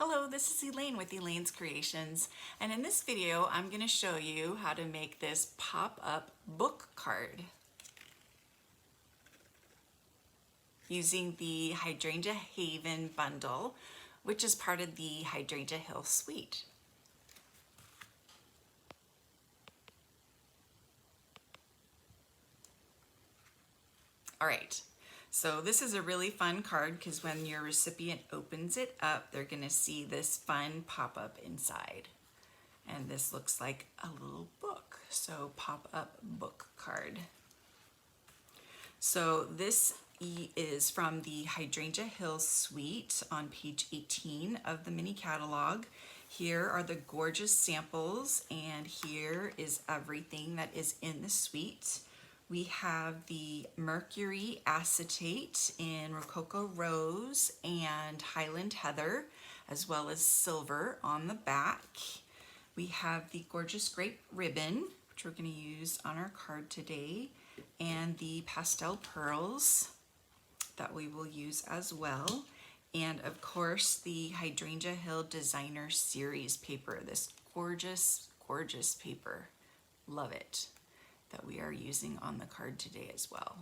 Hello, this is Elaine with Elaine's Creations, and in this video I'm going to show you how to make this pop-up book card using the Hydrangea Haven bundle, which is part of the Hydrangea Hill suite. All right, so this is a really fun card because when your recipient opens it up, they're going to see this fun pop-up inside. And this looks like a little book, so pop-up book card. So this is from the Hydrangea Hill suite on page 18 of the mini catalog. Here are the gorgeous samples, and here is everything that is in the suite. We have the Mercury Acetate in Rococo Rose and Highland Heather, as well as silver on the back. We have the gorgeous grape ribbon, which we're going to use on our card today, and the pastel pearls that we will use as well. And of course, the Hydrangea Hill Designer Series paper, this gorgeous, gorgeous paper. Love it, that we are using on the card today as well.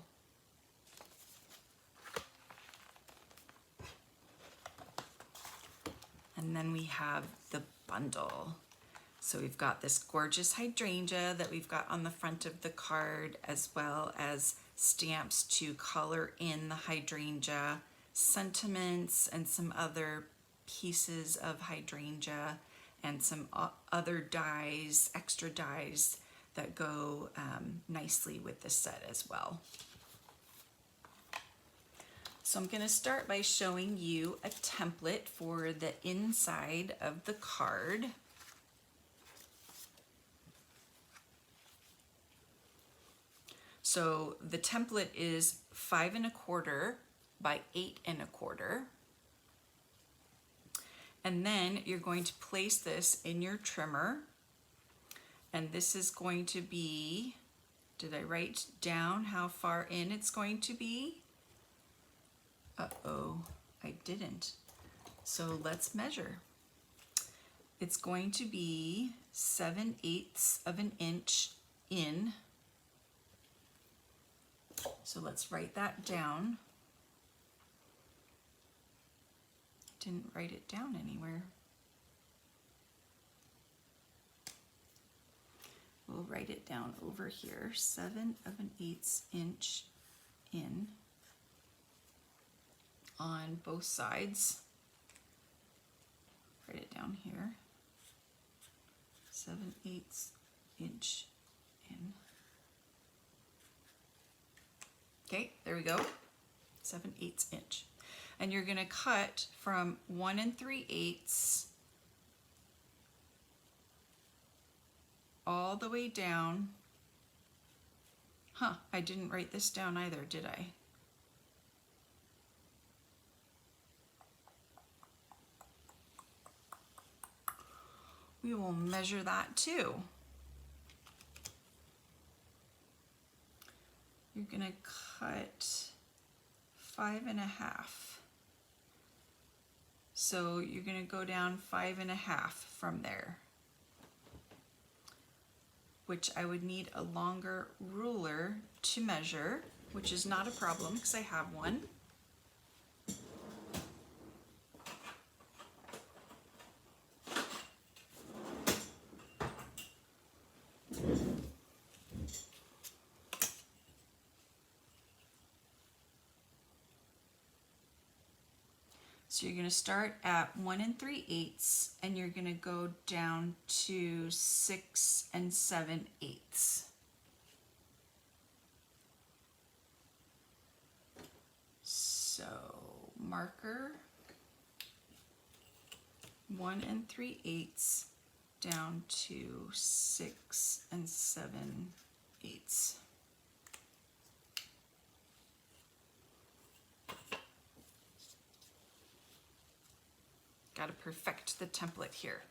And then we have the bundle. So we've got this gorgeous hydrangea that we've got on the front of the card, as well as stamps to color in the hydrangea, sentiments, and some other pieces of hydrangea, and some other dies, extra dies that go nicely with the set as well. So I'm going to start by showing you a template for the inside of the card. So the template is 5 1/4 by 8 1/4. And then you're going to place this in your trimmer. And this is going to be, did I write down how far in it's going to be? Uh-oh, I didn't. So let's measure. It's going to be 7/8 of an inch in. So let's write that down. Didn't write it down anywhere. We'll write it down over here, 7/8 inch in on both sides. Write it down here, 7/8 inch in. Okay, there we go, 7/8 inch. And you're gonna cut from 1 3/8 all the way down. I didn't write this down either, did I? We will measure that too. You're gonna cut 5 1/2. So you're gonna go down 5 1/2 from there, which I would need a longer ruler to measure, which is not a problem because I have one. So you're going to start at 1 3/8 and you're going to go down to 6 7/8. So marker 1 3/8 down to 6 7/8. Got to perfect the template here.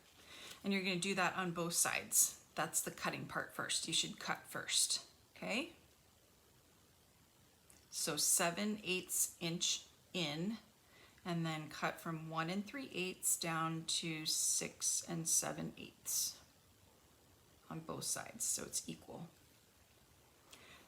And you're going to do that on both sides. That's the cutting part first. You should cut first, okay? So 7/8 inch in, and then cut from 1 3/8 down to 6 7/8 on both sides, so it's equal.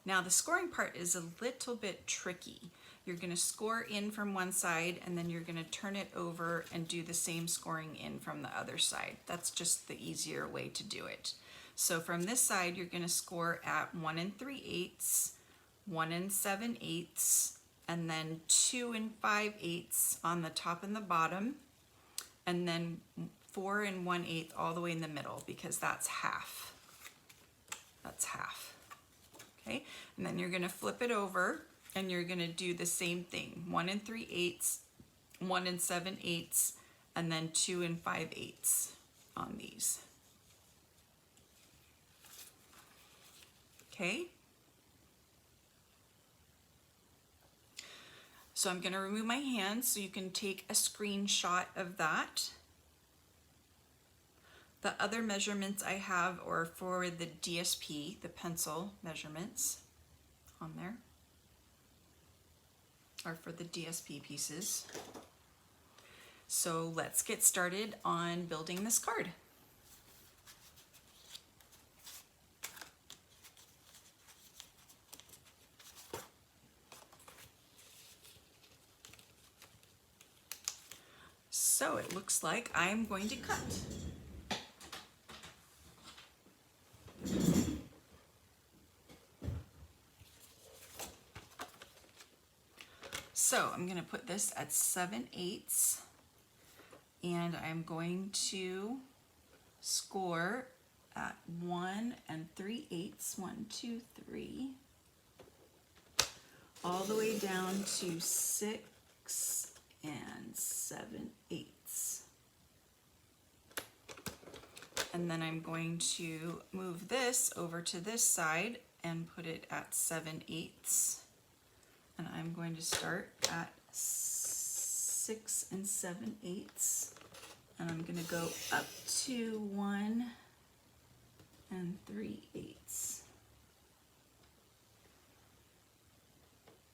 Now the scoring part is a little bit tricky. You're going to score in from one side and then you're going to turn it over and do the same scoring in from the other side. That's just the easier way to do it. So from this side you're going to score at 1 3/8, 1 7/8, and then 2 5/8 on the top and the bottom, and then 4 1/8 all the way in the middle, because that's half. That's half. Okay, and then you're going to flip it over and you're going to do the same thing. 1 3/8, 1 7/8, and then 2 5/8 on these. Okay. So I'm going to remove my hand so you can take a screenshot of that. The other measurements I have are for the DSP, the pencil measurements on there, are for the DSP pieces. So let's get started on building this card. So it looks like I'm going to cut. So I'm going to put this at 7/8, and I'm going to score at 1 3/8, 1 2 3, all the way down to 6 7/8. And then I'm going to move this over to this side and put it at 7/8. And I'm going to start at 6 7/8. And I'm going to go up to 1 3/8.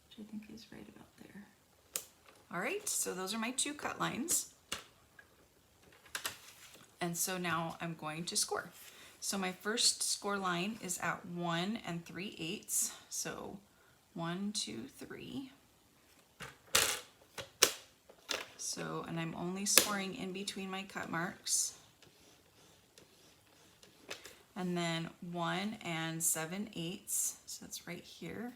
Which I think is right about there. All right, so those are my two cut lines. And so now I'm going to score. So my first score line is at 1 3/8. So 1 2 3. So, and I'm only scoring in between my cut marks. And then 1 7/8. So that's right here.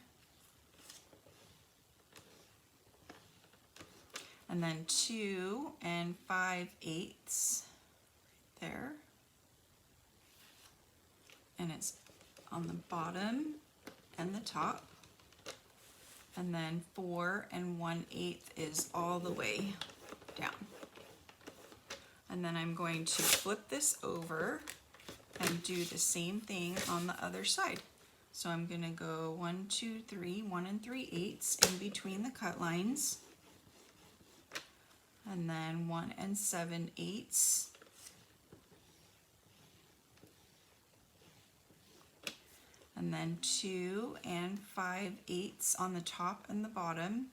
And then 2 5/8 there. And it's on the bottom and the top. And then 4 1/8 is all the way down. And then I'm going to flip this over and do the same thing on the other side. So I'm going to go 1 2 3, 1 3/8 in between the cut lines. And then 1 7/8. And then 2 5/8 on the top and the bottom.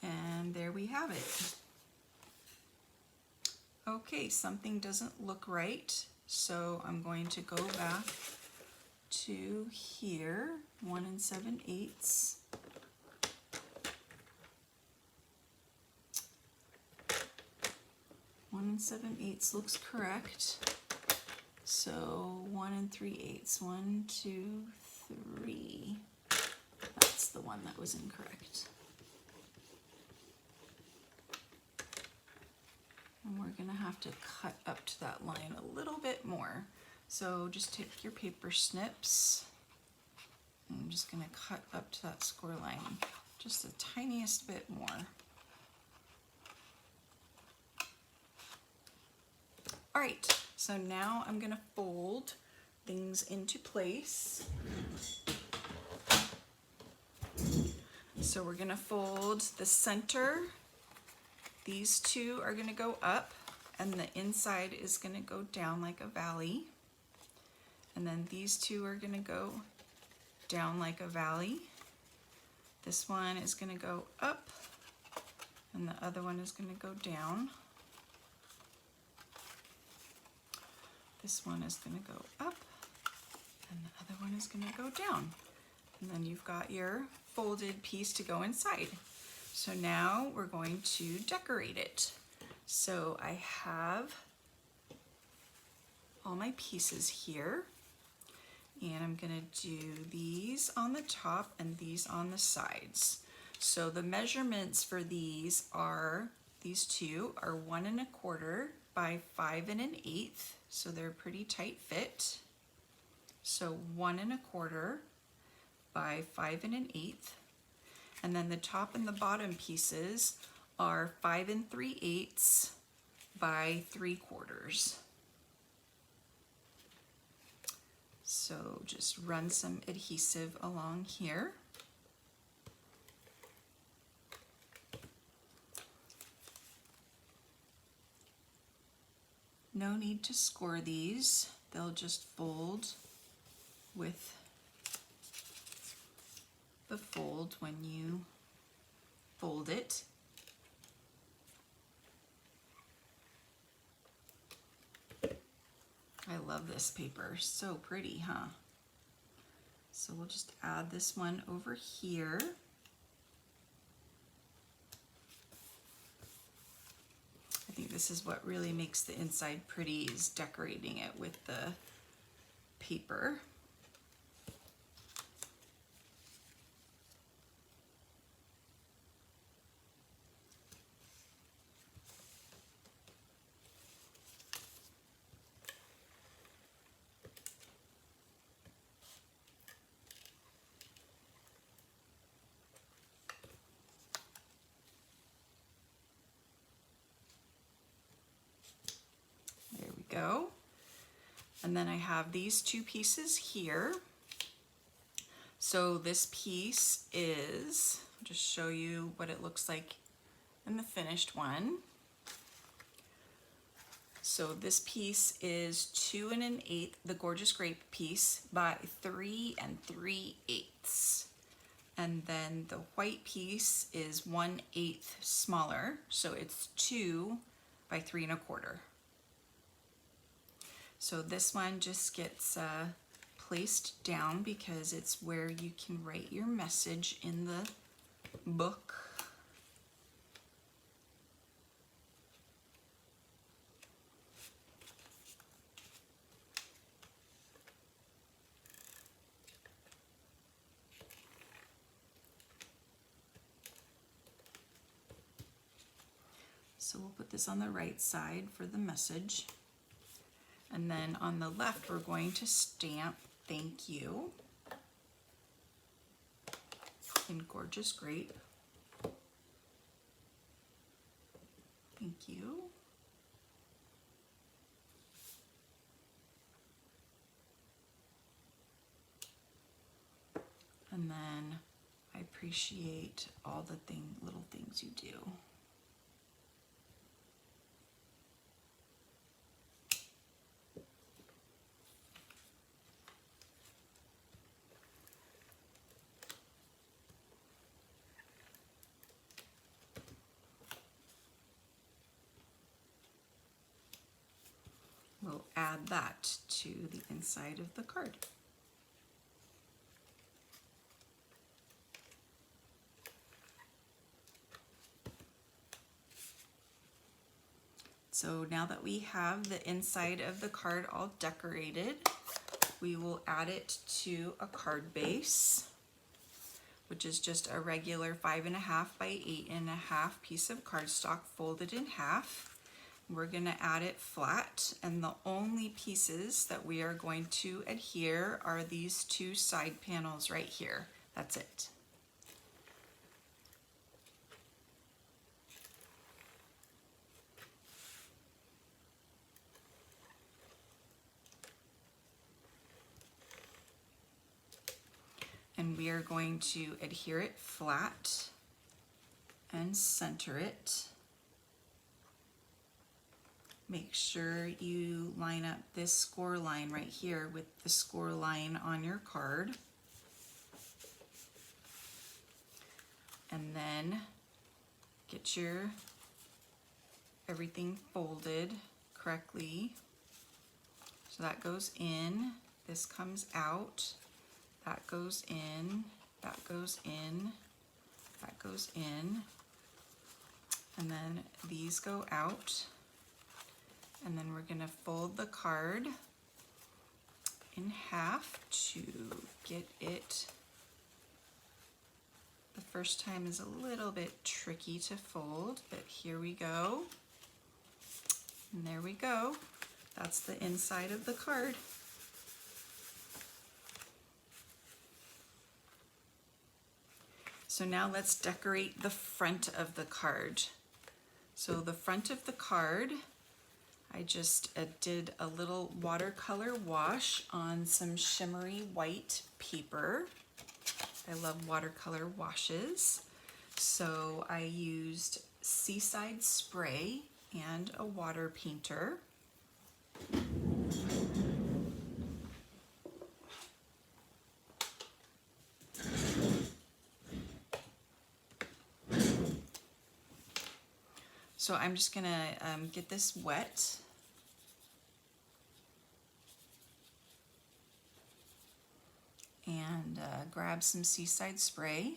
And there we have it. Okay, something doesn't look right, so I'm going to go back to here, 1 7/8. One 7/8 looks correct. So 1 3/8, 1 2 3. That's the one that was incorrect. And we're going to have to cut up to that line a little bit more. So just take your paper snips. I'm just going to cut up to that score line just the tiniest bit more. All right, so now I'm going to fold things into place. So we're going to fold the center. These two are going to go up, and the inside is going to go down like a valley. And then these two are going to go down like a valley. This one is going to go up and the other one is going to go down. This one is going to go up and the other one is going to go down. And then you've got your folded piece to go inside. So now we're going to decorate it. So I have all my pieces here, and I'm going to do these on the top and these on the sides. So the measurements for these two are 1 1/4 by 5 1/8, so they're a pretty tight fit. So 1 1/4 by 5 1/8, and then the top and the bottom pieces are 5 3/8 by 3/4. So just run some adhesive along here. No need to score these, they'll just fold with the fold when you fold it. I love this paper, so pretty, huh? So we'll just add this one over here. I think this is what really makes the inside pretty, is decorating it with the paper. Go. And then I have these two pieces here. So this piece is, I'll just show you what it looks like in the finished one. So this piece is 2 1/8, the Gorgeous Grape piece, by 3 3/8. And then the white piece is 1/8 smaller, so it's 2 by 3 1/4. So this one just gets placed down because it's where you can write your message in the book. So we'll put this on the right side for the message. And then on the left, we're going to stamp "Thank you" in Gorgeous Grape. Thank you. And then I appreciate all the little things you do. We'll add that to the inside of the card. So now that we have the inside of the card all decorated, we will add it to a card base, which is just a regular 5 1/2 by 8 1/2 piece of cardstock folded in half. We're going to add it flat, and the only pieces that we are going to adhere are these two side panels right here. That's it. And we are going to adhere it flat and center it. Make sure you line up this score line right here with the score line on your card. and then get your everything folded correctly. So that goes in, this comes out, that goes in, that goes in, that goes in, and then these go out, and then we're going to fold the card in half to get it. The first time is a little bit tricky to fold, but here we go. And there we go. That's the inside of the card. So now let's decorate the front of the card. So the front of the card, I just did a little watercolor wash on some shimmery white paper. I love watercolor washes. So I used Seaside Spray and a water painter. So I'm just gonna get this wet. And grab some Seaside Spray.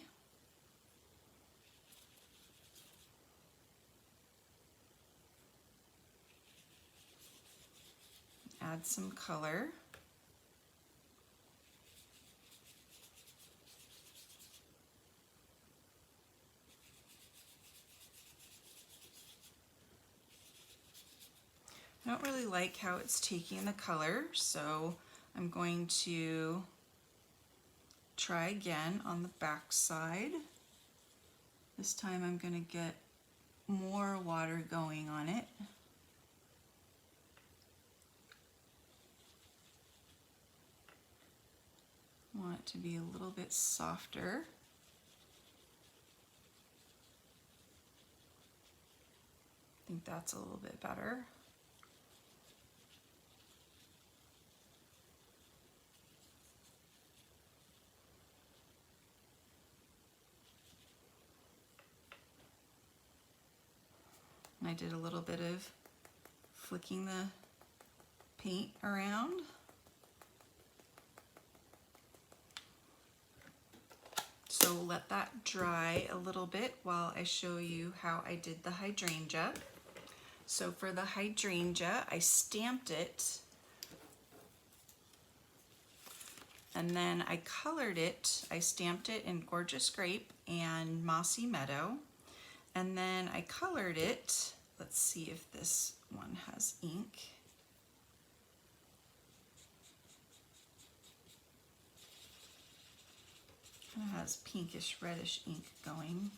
Add some color. I don't really like how it's taking the color, so I'm going to try again on the back side. This time I'm going to get more water going on it. I want it to be a little bit softer. I think that's a little bit better. And I did a little bit of flicking the paint around. So let that dry a little bit while I show you how I did the hydrangea. So for the hydrangea, I stamped it, and then I colored it. I stamped it in Gorgeous Grape and Mossy Meadow, and then I colored it. Let's see if this one has ink. It has pinkish reddish ink going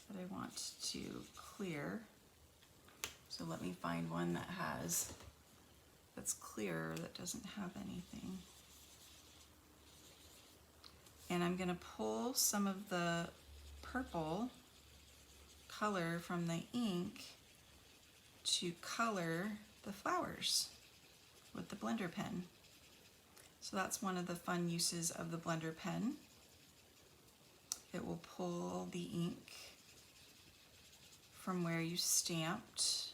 that I want to clear. So let me find one that's clear, that doesn't have anything. And I'm going to pull some of the purple color from the ink to color the flowers with the blender pen. So that's one of the fun uses of the blender pen. It will pull the ink from where you stamped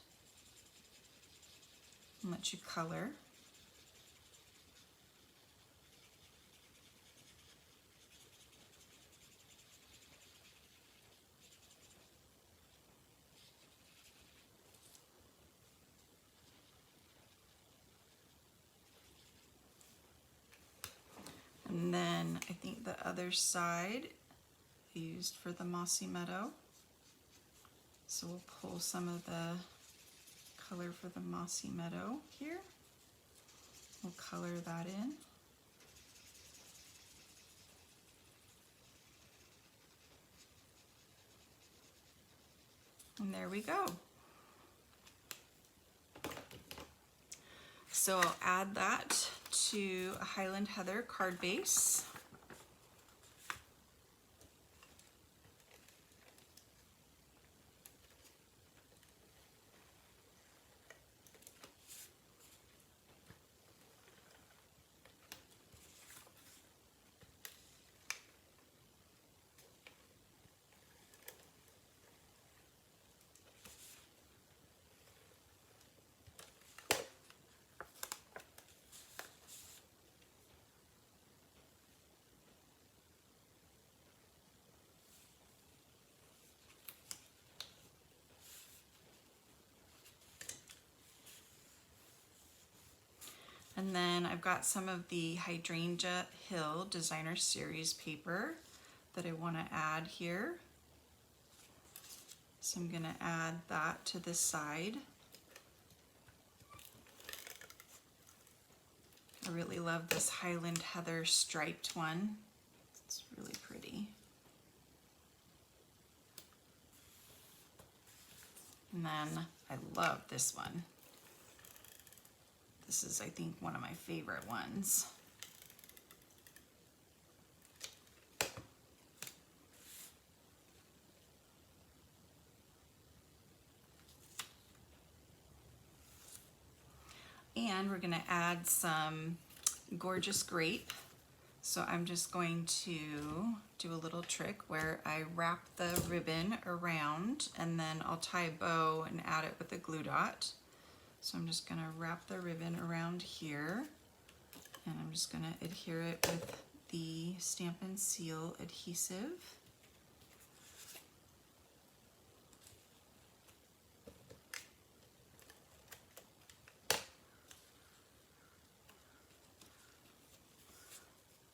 and let you color. And then I think the other side I used for the Mossy Meadow. So we'll pull some of the color for the Mossy Meadow here. We'll color that in. And there we go. So I'll add that to a Highland Heather card base. And then I've got some of the Hydrangea Hill Designer Series paper that I want to add here. So I'm going to add that to this side. I really love this Highland Heather striped one. It's really pretty. And then I love this one. This is, I think, one of my favorite ones. And we're going to add some gorgeous grape. So I'm just going to do a little trick where I wrap the ribbon around and then I'll tie a bow and add it with a glue dot. So I'm just going to wrap the ribbon around here and I'm just going to adhere it with the Stampin' Seal adhesive.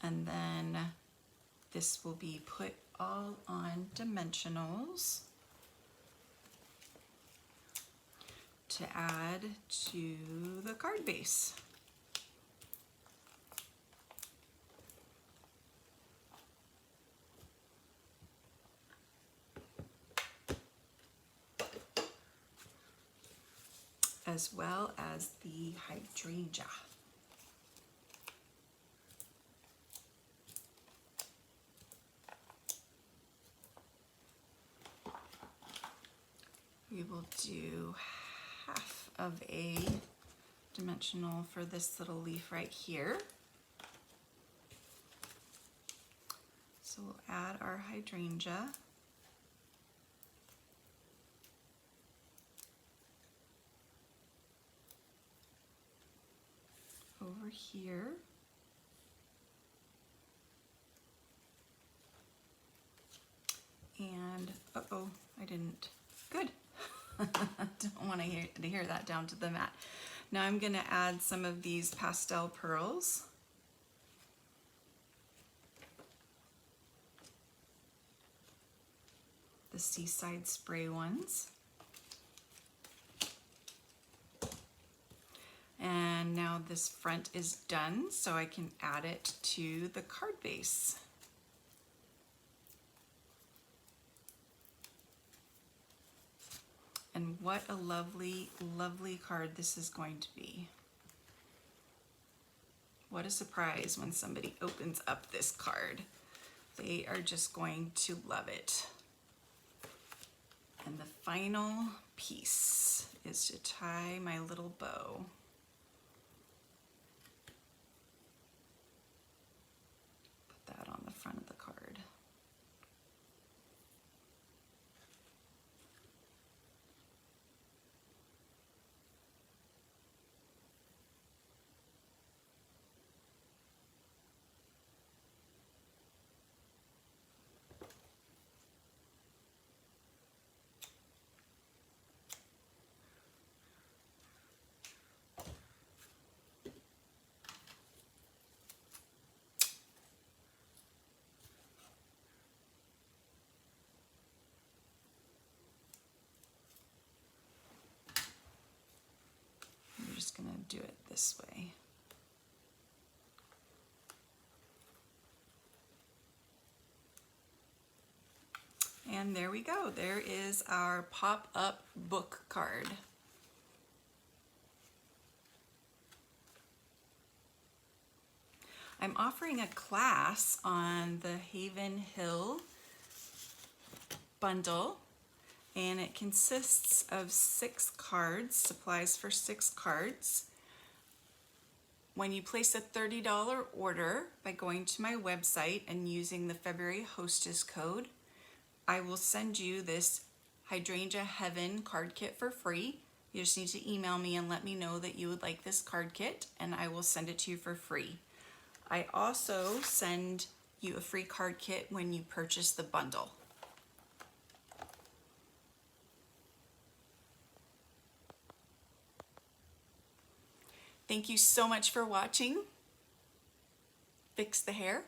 And then this will be put all on dimensionals to add to the card base. As well as the hydrangea. We will do half of a dimensional for this little leaf right here. So we'll add our hydrangea. Over here. And, uh-oh, I didn't. Good. Don't want to hear that down to the mat. Now I'm going to add some of these pastel pearls. The Seaside Spray ones. And now this front is done, so I can add it to the card base. And what a lovely, lovely card this is going to be. What a surprise when somebody opens up this card. They are just going to love it. And the final piece is to tie my little bow. Put that on the front of the card. Just going to do it this way. And there we go. There is our pop-up book card. I'm offering a class on the Haven Hill bundle. And it consists of 6 cards, supplies for 6 cards. When you place a $30 order by going to my website and using the February hostess code, I will send you this Hydrangea Heaven card kit for free. You just need to email me and let me know that you would like this card kit, and I will send it to you for free. I also send you a free card kit when you purchase the bundle. Thank you so much for watching. Fix the hair.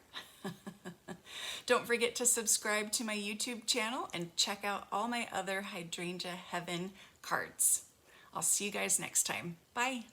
Don't forget to subscribe to my YouTube channel and check out all my other Hydrangea Heaven cards. I'll see you guys next time. Bye.